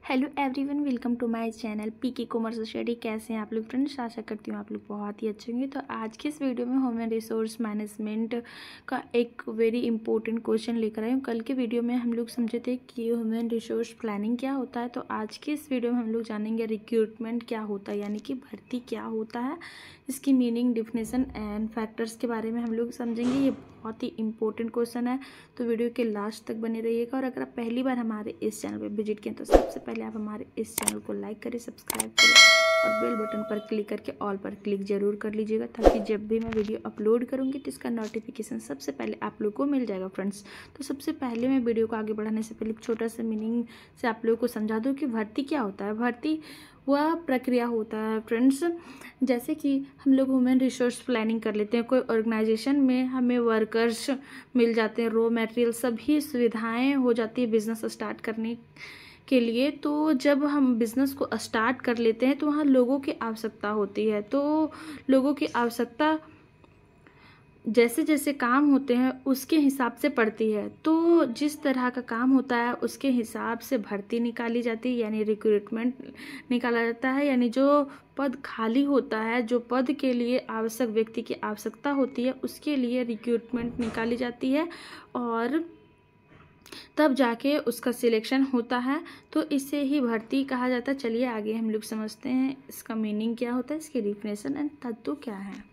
Hello everyone, welcome to my channel PK commerce study. कैसे हैं आप लोग फ्रेंड्स? आशा करती हूँ आप लोग बहुत ही अच्छे होंगे। तो आज के इस वीडियो में ह्यूमन रिसोर्स मैनेजमेंट का एक वेरी इंपॉर्टेंट क्वेश्चन लेकर आई हूँ। कल के वीडियो में हम लोग समझे थे कि ह्यूमन रिसोर्स प्लानिंग क्या होता है। तो आज के इस वीडियो में हम लोग जानेंगे रिक्रूटमेंट क्या होता है, यानी कि भर्ती क्या होता है, इसकी मीनिंग, डिफिनेशन एंड फैक्टर्स के बारे में हम लोग समझेंगे। ये बहुत ही इंपॉर्टेंट क्वेश्चन है, तो वीडियो के लास्ट तक बने रहिएगा। और अगर आप पहली बार हमारे इस चैनल पर विजिट किए तो सबसे पहले आप हमारे इस चैनल को लाइक करें, सब्सक्राइब करें और बेल बटन पर क्लिक करके ऑल पर क्लिक जरूर कर लीजिएगा, ताकि जब भी मैं वीडियो अपलोड करूँगी तो इसका नोटिफिकेशन सबसे पहले आप लोग को मिल जाएगा फ्रेंड्स। तो सबसे पहले मैं वीडियो को आगे बढ़ाने से पहले छोटा सा मीनिंग से आप लोगों को समझा दूँ कि भर्ती क्या होता है। भर्ती वह प्रक्रिया होता है फ्रेंड्स, जैसे कि हम लोग ह्यूमन रिसोर्स प्लानिंग कर लेते हैं। कोई ऑर्गेनाइजेशन में हमें वर्कर्स मिल जाते हैं, रॉ मटेरियल, सभी सुविधाएं हो जाती है बिज़नेस स्टार्ट करने के लिए। तो जब हम बिज़नेस को स्टार्ट कर लेते हैं तो वहाँ लोगों की आवश्यकता होती है। तो लोगों की आवश्यकता जैसे जैसे काम होते हैं उसके हिसाब से पड़ती है। तो जिस तरह का काम होता है उसके हिसाब से भर्ती निकाली जाती है, यानी रिक्रूटमेंट निकाला जाता है। यानी जो पद खाली होता है, जो पद के लिए आवश्यक व्यक्ति की आवश्यकता होती है, उसके लिए रिक्रूटमेंट निकाली जाती है और तब जाके उसका सिलेक्शन होता है। तो इसे ही भर्ती कहा जाता है। चलिए आगे हम लोग समझते हैं इसका मीनिंग क्या होता है, इसकी डिफिनेशन एंड तत्व क्या है।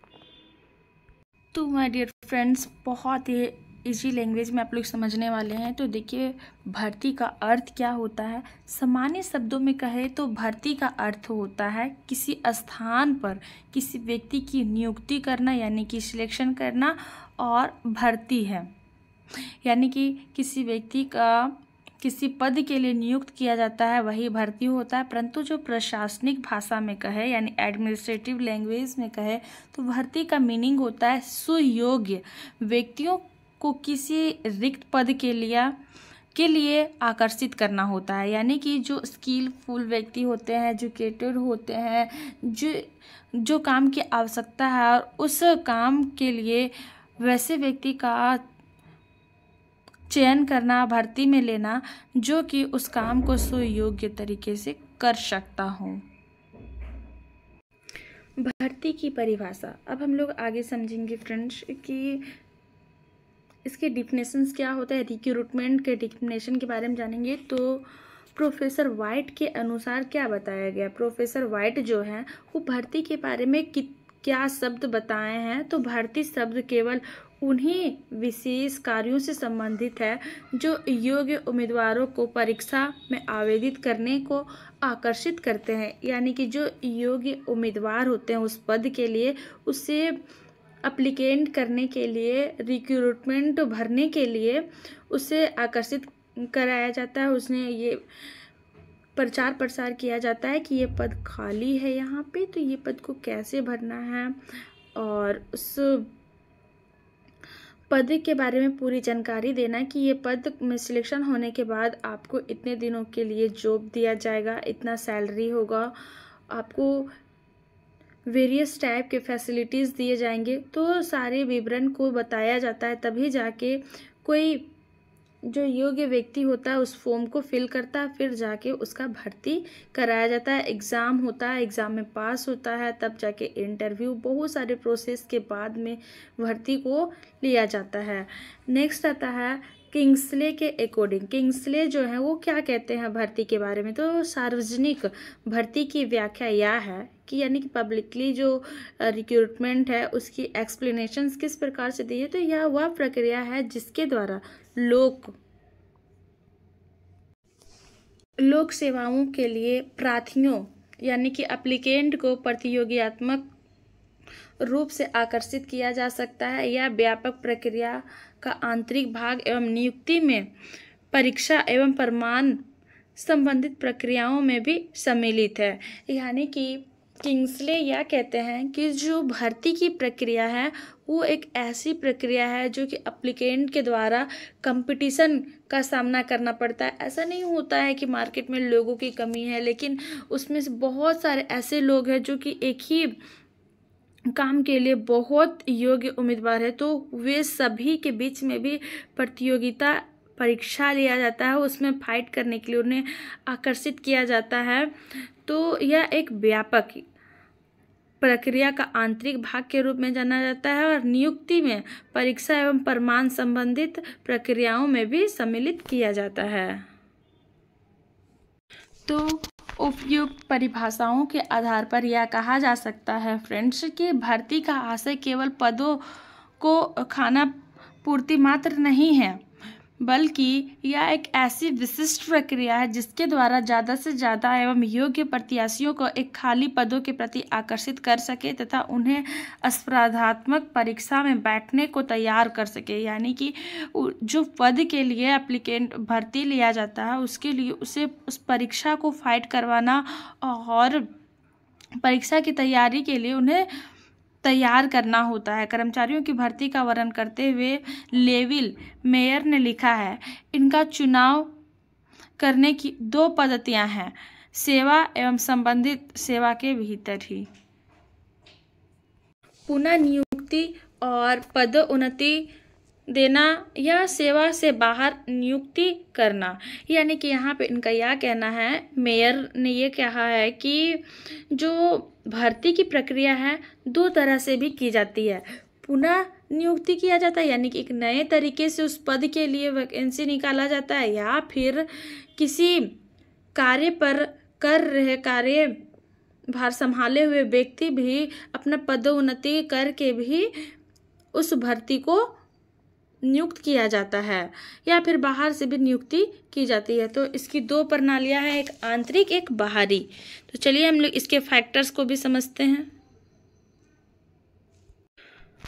तो माय डियर फ्रेंड्स, बहुत ही इजी लैंग्वेज में आप लोग समझने वाले हैं। तो देखिए, भर्ती का अर्थ क्या होता है। सामान्य शब्दों में कहे तो भर्ती का अर्थ होता है किसी स्थान पर किसी व्यक्ति की नियुक्ति करना, यानी कि सिलेक्शन करना। और भर्ती है यानी कि किसी व्यक्ति का किसी पद के लिए नियुक्त किया जाता है, वही भर्ती होता है। परंतु जो प्रशासनिक भाषा में कहे, यानी एडमिनिस्ट्रेटिव लैंग्वेज में कहे, तो भर्ती का मीनिंग होता है सुयोग्य व्यक्तियों को किसी रिक्त पद के लिए आकर्षित करना होता है। यानी कि जो स्किलफुल व्यक्ति होते हैं, एजुकेटेड होते हैं, जो काम की आवश्यकता है और उस काम के लिए वैसे व्यक्ति का चयन करना, भर्ती में लेना, जो कि उस काम को सुयोग्य तरीके से कर सकता हो। भर्ती की परिभाषा अब हम लोग आगे समझेंगे फ्रेंड्स कि इसके डिफिनेशंस क्या होता है। रिक्रूटमेंट के डिफिनेशन के बारे में जानेंगे। तो प्रोफेसर वाइट के अनुसार क्या बताया गया। प्रोफेसर वाइट जो है वो भर्ती के बारे में क्या शब्द बताए हैं। तो भर्ती शब्द केवल उन्हीं विशेष कार्यों से संबंधित है जो योग्य उम्मीदवारों को परीक्षा में आवेदित करने को आकर्षित करते हैं। यानी कि जो योग्य उम्मीदवार होते हैं उस पद के लिए, उससे अप्लीकेंट करने के लिए, रिक्रूटमेंट भरने के लिए उसे आकर्षित कराया जाता है। उसने ये प्रचार प्रसार किया जाता है कि ये पद खाली है यहाँ पे, तो ये पद को कैसे भरना है और उस पद के बारे में पूरी जानकारी देना कि ये पद में सिलेक्शन होने के बाद आपको इतने दिनों के लिए जॉब दिया जाएगा, इतना सैलरी होगा, आपको वेरियस टाइप के फैसिलिटीज़ दिए जाएंगे। तो सारे विवरण को बताया जाता है, तभी जाके कोई जो योग्य व्यक्ति होता है उस फॉर्म को फिल करता है, फिर जाके उसका भर्ती कराया जाता है। एग्ज़ाम होता है, एग्ज़ाम में पास होता है, तब जाके इंटरव्यू, बहुत सारे प्रोसेस के बाद में भर्ती को लिया जाता है। नेक्स्ट आता है किंग्सले के अकॉर्डिंग। किंग्सले जो है वो क्या कहते हैं भर्ती के बारे में। तो सार्वजनिक भर्ती की व्याख्या यह है कि यानी कि पब्लिकली जो रिक्रूटमेंट है उसकी एक्सप्लेनेशंस किस प्रकार से दी है। तो यह वह प्रक्रिया है जिसके द्वारा लोक सेवाओं के लिए प्रार्थियों यानी कि एप्लीकेंट को प्रतियोगितात्मक रूप से आकर्षित किया जा सकता है। यह व्यापक प्रक्रिया का आंतरिक भाग एवं नियुक्ति में परीक्षा एवं प्रमाण संबंधित प्रक्रियाओं में भी सम्मिलित है। यानी कि किंग्सले यह कहते हैं कि जो भर्ती की प्रक्रिया है वो एक ऐसी प्रक्रिया है जो कि एप्लीकेंट के द्वारा कंपटीशन का सामना करना पड़ता है। ऐसा नहीं होता है कि मार्केट में लोगों की कमी है, लेकिन उसमें से बहुत सारे ऐसे लोग हैं जो कि एक ही काम के लिए बहुत योग्य उम्मीदवार है। तो वे सभी के बीच में भी प्रतियोगिता परीक्षा लिया जाता है, उसमें फाइट करने के लिए उन्हें आकर्षित किया जाता है। तो यह एक व्यापक प्रक्रिया का आंतरिक भाग के रूप में जाना जाता है और नियुक्ति में परीक्षा एवं प्रमाण संबंधित प्रक्रियाओं में भी सम्मिलित किया जाता है। तो उपयुक्त परिभाषाओं के आधार पर यह कहा जा सकता है फ्रेंड्स कि भर्ती का आशय केवल पदों को खाना पूर्ति मात्र नहीं है, बल्कि यह एक ऐसी विशिष्ट प्रक्रिया है जिसके द्वारा ज़्यादा से ज़्यादा एवं योग्य प्रत्याशियों को एक खाली पदों के प्रति आकर्षित कर सके तथा उन्हें स्पर्धात्मक परीक्षा में बैठने को तैयार कर सके। यानी कि जो पद के लिए एप्लीकेंट भर्ती लिया जाता है उसके लिए उसे उस परीक्षा को फाइट करवाना और परीक्षा की तैयारी के लिए उन्हें तैयार करना होता है। कर्मचारियों की भर्ती का वर्णन करते हुए लेविल मेयर ने लिखा है, इनका चुनाव करने की 2 पद्धतियां हैं, सेवा एवं संबंधित सेवा के भीतर ही। पुनः नियुक्ति और पदोन्नति देना या सेवा से बाहर नियुक्ति करना। यानी कि यहाँ पे इनका यह कहना है, मेयर ने ये कहा है कि जो भर्ती की प्रक्रिया है 2 तरह से भी की जाती है। पुनः नियुक्ति किया जाता है यानी कि एक नए तरीके से उस पद के लिए वैकेंसी निकाला जाता है, या फिर किसी कार्य पर कर रहे कार्यभार संभाले हुए व्यक्ति भी अपना पदोन्नति करके भी उस भर्ती को नियुक्त किया जाता है, या फिर बाहर से भी नियुक्ति की जाती है। तो इसकी 2 प्रणालियां हैं, एक आंतरिक एक बाहरी। तो चलिए हम लोग इसके फैक्टर्स को भी समझते हैं।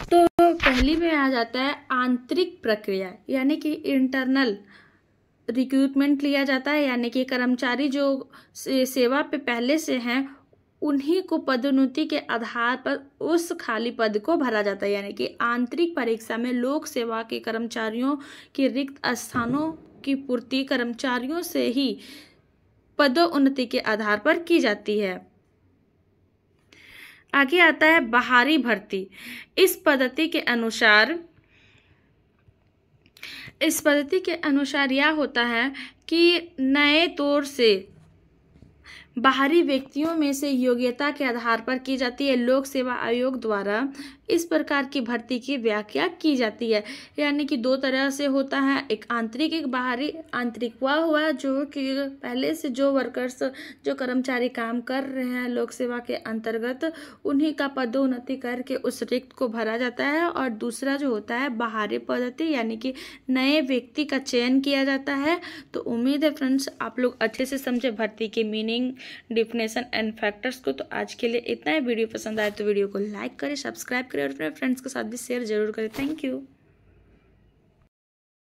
तो पहली में आ जाता है आंतरिक प्रक्रिया, यानी कि इंटरनल रिक्रूटमेंट लिया जाता है। यानी कि कर्मचारी जो सेवा पे पहले से हैं उन्हीं को पदोन्नति के आधार पर उस खाली पद को भरा जाता है। यानी कि आंतरिक परीक्षा में लोक सेवा के कर्मचारियों के रिक्त स्थानों की पूर्ति कर्मचारियों से ही पदोन्नति के आधार पर की जाती है। आगे आता है बाहरी भर्ती। इस पद्धति के अनुसार यह होता है कि नए तौर से बाहरी व्यक्तियों में से योग्यता के आधार पर की जाती है। लोक सेवा आयोग द्वारा इस प्रकार की भर्ती की व्याख्या की जाती है। यानी कि 2 तरह से होता है, एक आंतरिक एक बाहरी। आंतरिक वह हुआ जो कि पहले से जो वर्कर्स जो कर्मचारी काम कर रहे हैं लोक सेवा के अंतर्गत उन्हीं का पदोन्नति करके उस रिक्त को भरा जाता है। और दूसरा जो होता है बाहरी पद्धति, यानी कि नए व्यक्ति का चयन किया जाता है। तो उम्मीद है फ्रेंड्स आप लोग अच्छे से समझे भर्ती की मीनिंग, डिफिनेशन एंड फैक्टर्स को। तो आज के लिए इतना है। वीडियो पसंद आए तो वीडियो को लाइक करें, सब्सक्राइब करें और अपने फ्रेंड्स के साथ भी शेयर जरूर करें। Thank you.